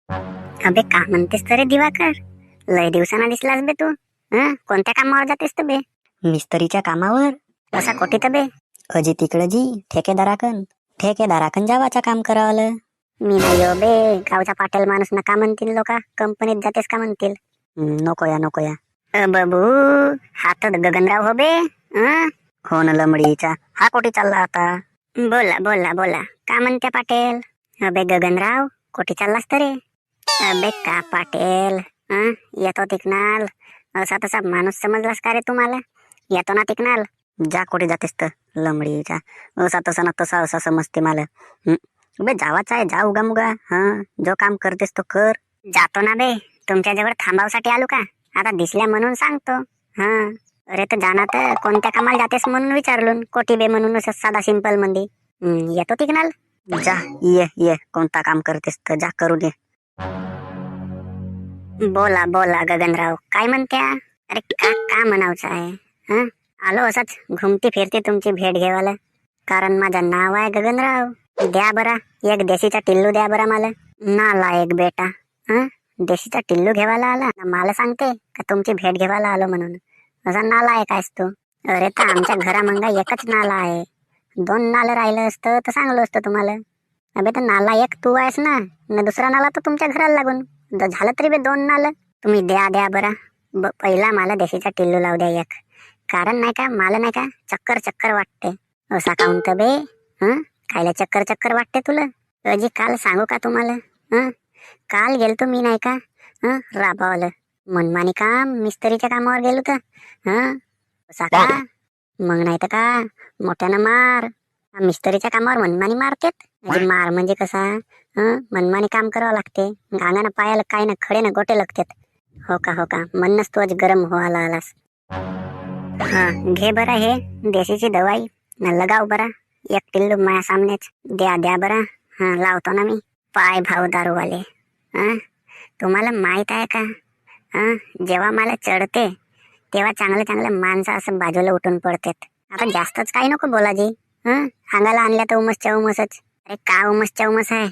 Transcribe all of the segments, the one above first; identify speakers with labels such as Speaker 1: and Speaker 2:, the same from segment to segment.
Speaker 1: अबे का म्हणतेस तर रे दिवाकर, लय दिवसांना दिसलास बे तू. कोणत्या कामावर जातेस तर बे?
Speaker 2: मिस्त्रीच्या कामावर.
Speaker 1: असा कोठी तर बे?
Speaker 2: अजी तिकडं जी ठेकेदाराकन जावाचं काम करावलं.
Speaker 1: मी नाही हो बे, गावचा पाटील माणूस ना का म्हणतील लोका, कंपनीत जातेस का म्हणतील.
Speaker 2: नको या.
Speaker 1: बाबू, हा तर गगनराव हो बे.
Speaker 2: हो ना लमडीचा, हा कोठी चालला आता?
Speaker 1: बोला बोला बोला, का म्हणत्या पाटील? अबे गगनराव, कोठी चाललास तरी? अबे का पाटील, येतो तिकनाल असा तसा माणूस समजलास का रे तुम्हाला? येतो ना तिकनाल.
Speaker 2: जा कोठी जातेस तर लमडीचा, असा तसा ना तसा असा समजते मला. बे जावाचा आहे, जा उगा मुगा. जो काम करतेस तो कर.
Speaker 1: जातो ना बे, तुमच्याजवळ थांबावसाठी आलो का? आता दिसल्या म्हणून सांगतो. अरे तर जाना तर कोणत्या कामाला जातेस म्हणून विचारलो, कोठी बे म्हणून असं साधा सिंपल मध्ये. येतो तिकनाल.
Speaker 2: जा ये कोणता काम करतेस तर जा करू दे.
Speaker 1: बोला बोला गगनराव, काय म्हणत्या? अरे का का म्हणावचं आहे? आलो असंच घुमती फिरती तुमची भेट घेवायला, कारण माझं नाव आहे गगनराव. द्या बरा एक देशीचा टिल्लू, द्या बरा मला. नालायक बेटा, देशीचा टिल्लू घेवायला आला ना मला सांगते का तुमची भेट घेवायला आलो म्हणून? असा नालायक आहेस तू. अरे तर आमच्या घरामंगा एकच नाला आहे, 2 नालं राहिलं असतं तर सांगलो असतं तुम्हाला. अबे तर नाला एक तू आहेस ना, दुसरा नाला तर तुमच्या घराला लागून झालं तरी बे 2 नालं. तुम्ही द्या बरा. पहिला मला देशीचा टिल्लू लावू द्या एक, कारण नाही का मला नाही का चक्कर वाटते. असा काऊन तर बे? कायला चक्कर वाटते तुला? अजी काल सांगू का तुम्हाला? काल गेलतो मी नाही का राबावलं मनमानी काम, मिस्त्रीच्या कामावर गेलो तर असा का? मग नाही तर का मोठ्यानं मार. मिस्त्रीच्या कामावर मनमानी मारतेत. म्हणजे मार म्हणजे कसा, मनमानी काम करावं लागते. गांगानं पायाला काय ना खडे ना गोटे लागतात. हो का म्हणूनच तू आज गरम व्हायला आलास. घे बरा हे देशीची दवाई न लगाव बरा. एक टिल्लू माया सामनेच द्या बरा. लावतो ना मी. पाय भाऊ दारूवाले, तुम्हाला माहित आहे का, जेव्हा मला चढते तेव्हा चांगलं माणसं असं बाजूला उठून पडतात. आता जास्तच काही नको बोलाजी. अंगाला आणल्या तर उमसच्या उमसच. अरे का उमसच्या उमस आहे?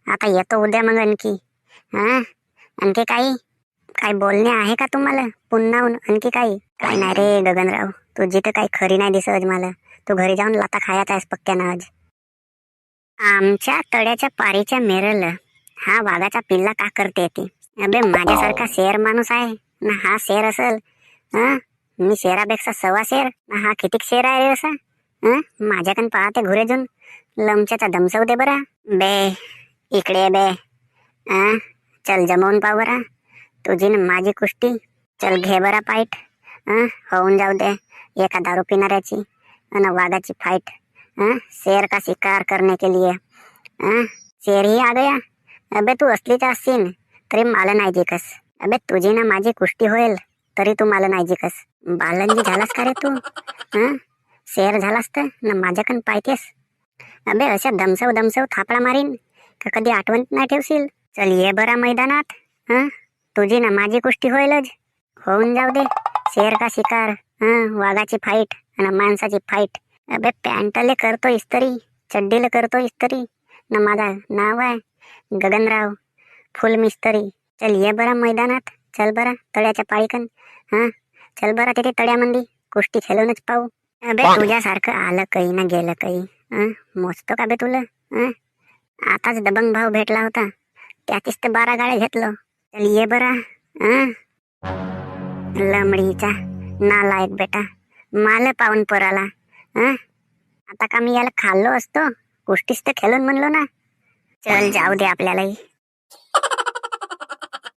Speaker 1: आता येतो उद्या मग आणखी. आणखी काही बोलणे आहे का तुम्हाला पुन्हाहून? आणखी काही? काय नाही रे गगनराव, तुझी तर काही खरी नाही दिसत मला. तू घरी जाऊन लाता खायात आहेस पक्क्यानं आज. आमच्या तळ्याच्या पारीच्या मेरल हा वाघाचा पिल्ला का करते ती? अबे माझ्यासारखा शेर माणूस आहे ना हा शेर असल? मी शेरापेक्षा 1.25 शेर ना हा कितीक शेर आहे रे असा? माझ्याकडे पाहते घुरेजून लमच्याचा दमसव दे बरा. बे इकडे बे. चल जमवून पाहू बरा तुझी न माझी कुस्ती. चल घे बरा फाईट. होऊन जाऊ दे एका दारू पिणाऱ्याची आणि वाघाची फाईट. शेर का शिकार करने के लिए शेर ही आ गया. अबे तू असलीच असशील तरी मला नाही जिकस. अबे तुझी ना माझी कुस्ती होईल तरी तू मला नाही जिकस. बालंजी झालास का रे तू? शेर झालास तर ना माझ्याकडे पाहतेस. अबे अशा दमसव थापडा मारीन का कधी आठवण नाही ठेवशील. चल ये बरा मैदानात. तुझी ना माझी कुस्ती होईलच. होऊन जाऊ दे शेर का शिकार, वाघाची फाईट आणि माणसाची फाईट. अबे पॅन्टले करतो इस्त्री, चड्डीला करतो इस्त्री ना माझा नाव आहे गगनराव फुल मिस्त्री. चल ये बरा मैदानात. चल बरा तळ्याच्या पाळीकन. चल बरा तिथे तळ्यामंदी कुस्ती खेळूनच पाहू. अबे तुझ्यासारखं आलं काही ना गेलं काही, मोजतो का बे तुला? आताच दबंग भाव भेटला होता, त्याचीच तर 12 गाड्या घेतलो. चल ये बरा. लमडीचा नालायक बेटा, माल पाहून पोराला. आता का मी याला खाल्लो असतो? कुस्तीच तर खेळून म्हणलो ना. चल जाऊ दे आपल्यालाही.